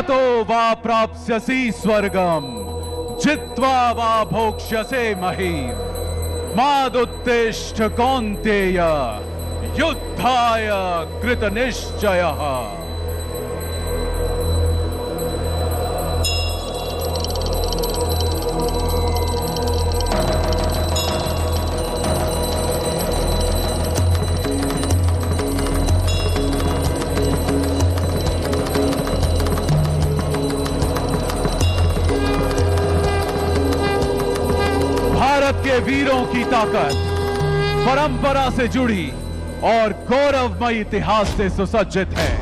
हतो वा प्राप्स्यसि स्वर्गम जित्वा वा भोक्ष्यसे महीम् मादुत्तिष्ठ कौन्तेय युद्धाय कृतनिश्चयः। भारत के वीरों की ताकत परंपरा से जुड़ी और गौरवमय इतिहास से सुसज्जित है।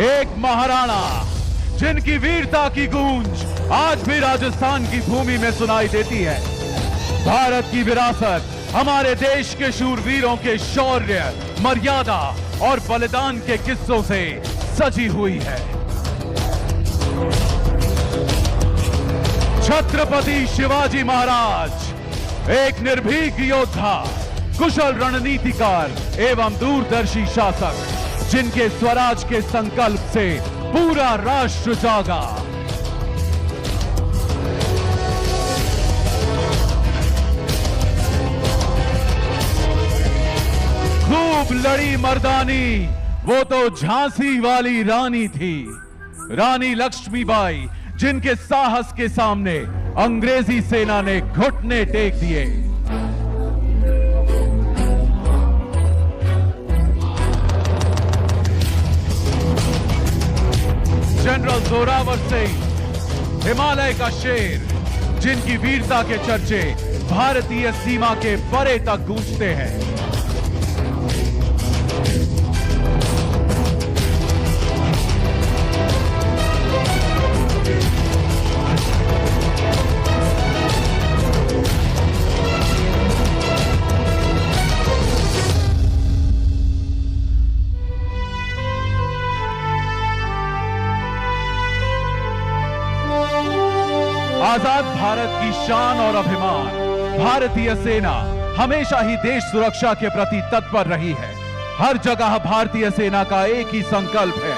एक महाराणा जिनकी वीरता की गूंज आज भी राजस्थान की भूमि में सुनाई देती है। भारत की विरासत हमारे देश के शूरवीरों के शौर्य, मर्यादा और बलिदान के किस्सों से सजी हुई है। छत्रपति शिवाजी महाराज एक निर्भीक योद्धा, कुशल रणनीतिकार एवं दूरदर्शी शासक, जिनके स्वराज के संकल्प से पूरा राष्ट्र जागा। खूब लड़ी मर्दानी वो तो झांसी वाली रानी थी, रानी लक्ष्मीबाई, जिनके साहस के सामने अंग्रेजी सेना ने घुटने टेक दिए। जनरल जोरावर सिंह, हिमालय का शेर, जिनकी वीरता के चर्चे भारतीय सीमा के परे तक गूंजते हैं। आजाद भारत की शान और अभिमान, भारतीय सेना हमेशा ही देश सुरक्षा के प्रति तत्पर रही है। हर जगह भारतीय सेना का एक ही संकल्प है,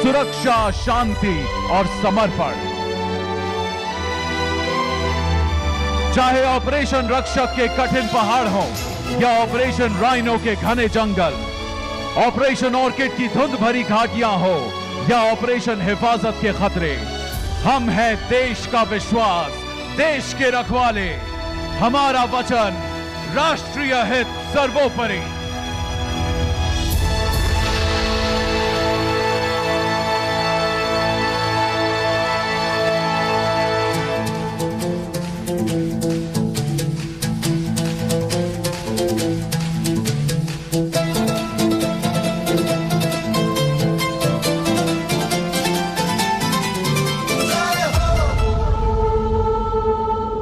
सुरक्षा, शांति और समर्पण। चाहे ऑपरेशन रक्षक के कठिन पहाड़ हो या ऑपरेशन राइनो के घने जंगल, ऑपरेशन ऑर्किड की धुंध भरी घाटियां हो या ऑपरेशन हिफाजत के खतरे, हम हैं देश का विश्वास, देश के रखवाले। हमारा वचन राष्ट्रीय हित सर्वोपरि।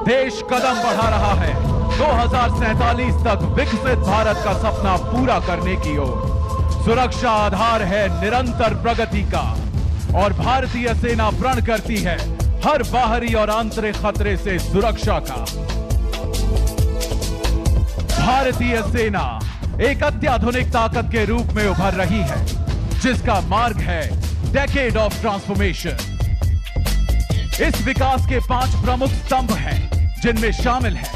देश कदम बढ़ा रहा है 2047 तक विकसित भारत का सपना पूरा करने की ओर। सुरक्षा आधार है निरंतर प्रगति का और भारतीय सेना प्रण करती है हर बाहरी और आंतरिक खतरे से सुरक्षा का। भारतीय सेना एक अत्याधुनिक ताकत के रूप में उभर रही है, जिसका मार्ग है डेकेड ऑफ ट्रांसफॉर्मेशन। इस विकास के 5 प्रमुख स्तंभ हैं, जिनमें शामिल है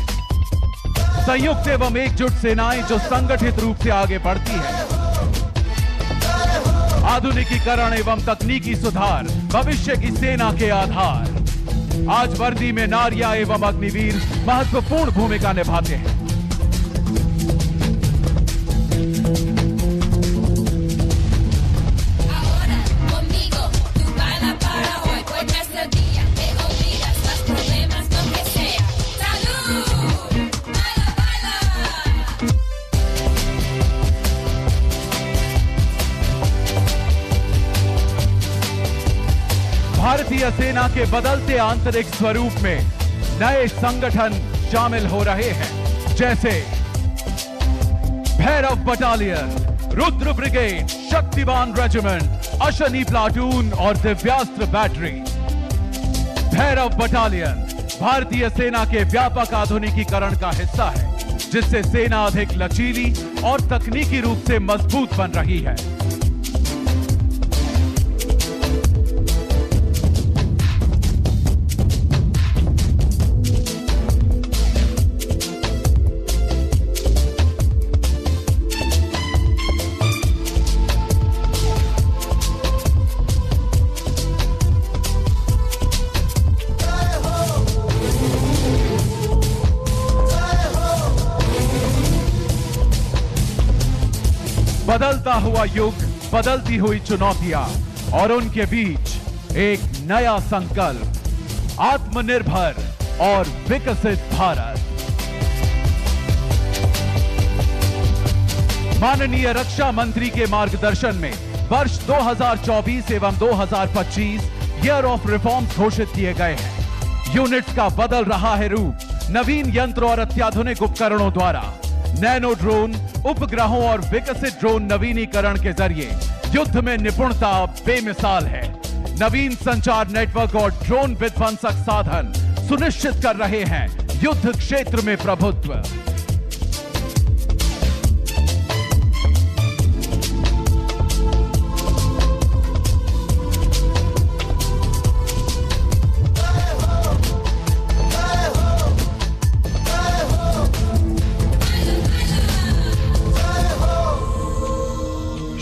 संयुक्त एवं एकजुट सेनाएं जो संगठित रूप से आगे बढ़ती है, आधुनिकीकरण एवं तकनीकी सुधार भविष्य की सेना के आधार। आज वर्दी में नारियां एवं अग्निवीर महत्वपूर्ण भूमिका निभाते हैं। भारतीय सेना के बदलते आंतरिक स्वरूप में नए संगठन शामिल हो रहे हैं, जैसे Bhairav battalion, Rudra brigade, Shaktivan regiment, Ashni platoon और दिव्यास्त्र बैटरी। भैरव बटालियन भारतीय सेना के व्यापक आधुनिकीकरण का हिस्सा है, जिससे सेना अधिक लचीली और तकनीकी रूप से मजबूत बन रही है। बदलता हुआ युग, बदलती हुई चुनौतियां और उनके बीच एक नया संकल्प, आत्मनिर्भर और विकसित भारत। माननीय रक्षा मंत्री के मार्गदर्शन में वर्ष 2024 एवं 2025 ईयर ऑफ रिफॉर्म्स घोषित किए गए हैं। यूनिट्स का बदल रहा है रूप। नवीन यंत्र और अत्याधुनिक उपकरणों द्वारा नैनो ड्रोन, उपग्रहों और विकसित ड्रोन नवीनीकरण के जरिए युद्ध में निपुणता बेमिसाल है। नवीन संचार नेटवर्क और ड्रोन विध्वंसक साधन सुनिश्चित कर रहे हैं युद्ध क्षेत्र में प्रभुत्व।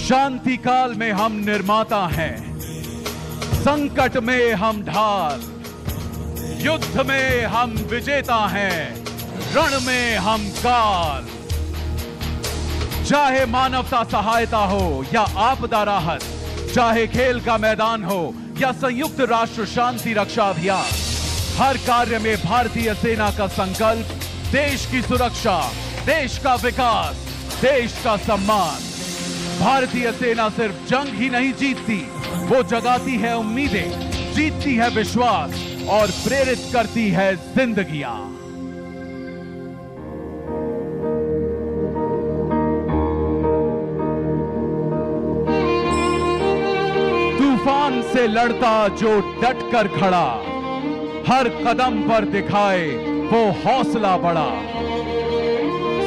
शांति काल में हम निर्माता हैं, संकट में हम ढाल, युद्ध में हम विजेता हैं, रण में हम काल। चाहे मानवता सहायता हो या आपदा राहत, चाहे खेल का मैदान हो या संयुक्त राष्ट्र शांति रक्षा अभियान, हर कार्य में भारतीय सेना का संकल्प देश की सुरक्षा, देश का विकास, देश का सम्मान। भारतीय सेना सिर्फ जंग ही नहीं जीतती, वो जगाती है उम्मीदें, जीतती है विश्वास और प्रेरित करती है जिंदगियां। तूफान से लड़ता जो डट कर खड़ा, हर कदम पर दिखाए वो हौसला बड़ा।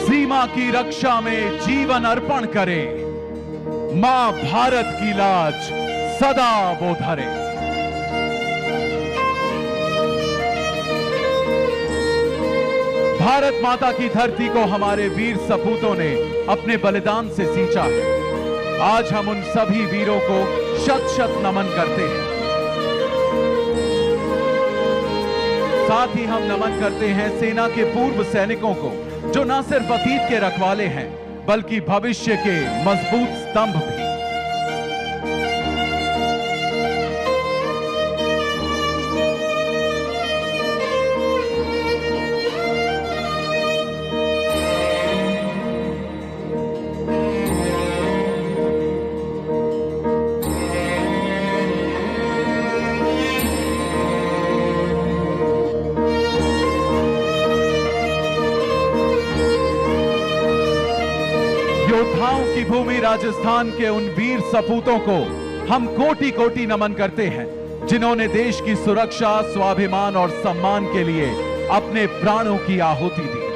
सीमा की रक्षा में जीवन अर्पण करे, मां भारत की लाज सदा वो धरे। भारत माता की धरती को हमारे वीर सपूतों ने अपने बलिदान से सींचा है। आज हम उन सभी वीरों को शत शत नमन करते हैं। साथ ही हम नमन करते हैं सेना के पूर्व सैनिकों को, जो न सिर्फ अतीत के रखवाले हैं बल्कि भविष्य के मजबूत स्तंभ भी। योद्धाओं की भूमि राजस्थान के उन वीर सपूतों को हम कोटि कोटि नमन करते हैं, जिन्होंने देश की सुरक्षा, स्वाभिमान और सम्मान के लिए अपने प्राणों की आहुति दी।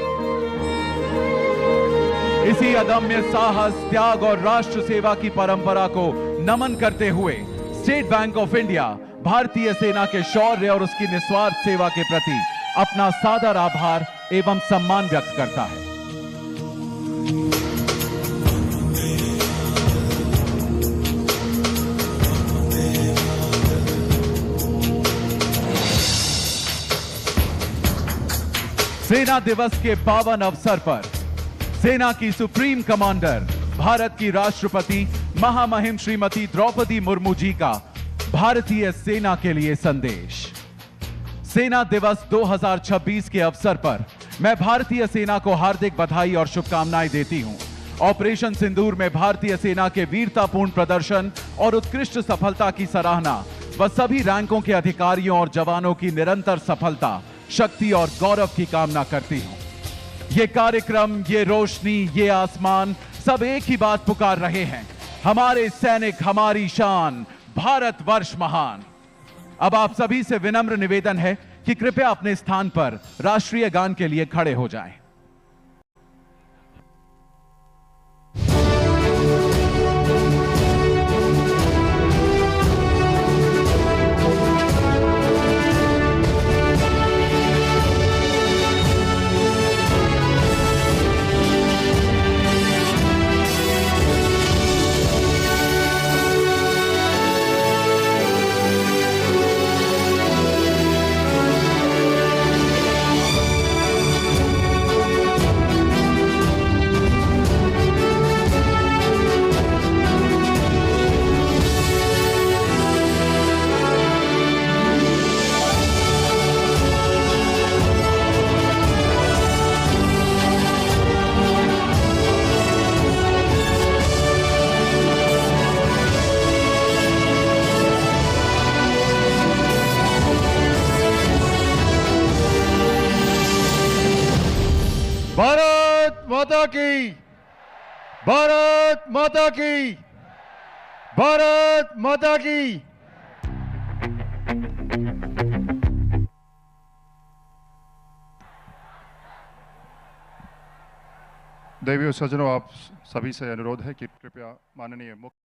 इसी अदम्य साहस, त्याग और राष्ट्र सेवा की परंपरा को नमन करते हुए स्टेट बैंक ऑफ इंडिया भारतीय सेना के शौर्य और उसकी निस्वार्थ सेवा के प्रति अपना सादर आभार एवं सम्मान व्यक्त करता है। सेना दिवस के पावन अवसर पर सेना की सुप्रीम कमांडर, भारत की राष्ट्रपति महामहिम श्रीमती द्रौपदी मुर्मू जी का भारतीय सेना के लिए संदेश। सेना दिवस 2026 के अवसर पर मैं भारतीय सेना को हार्दिक बधाई और शुभकामनाएं देती हूं। ऑपरेशन सिंदूर में भारतीय सेना के वीरतापूर्ण प्रदर्शन और उत्कृष्ट सफलता की सराहना व सभी रैंकों के अधिकारियों और जवानों की निरंतर सफलता, शक्ति और गौरव की कामना करती हूं। ये कार्यक्रम, ये रोशनी, ये आसमान सब एक ही बात पुकार रहे हैं, हमारे सैनिक, हमारी शान, भारतवर्ष महान। अब आप सभी से विनम्र निवेदन है कि कृपया अपने स्थान पर राष्ट्रीय गान के लिए खड़े हो जाएं। माता की, भारत माता की, भारत माता की। देवियों सज्जनों, आप सभी से अनुरोध है कि कृपया माननीय मुख्य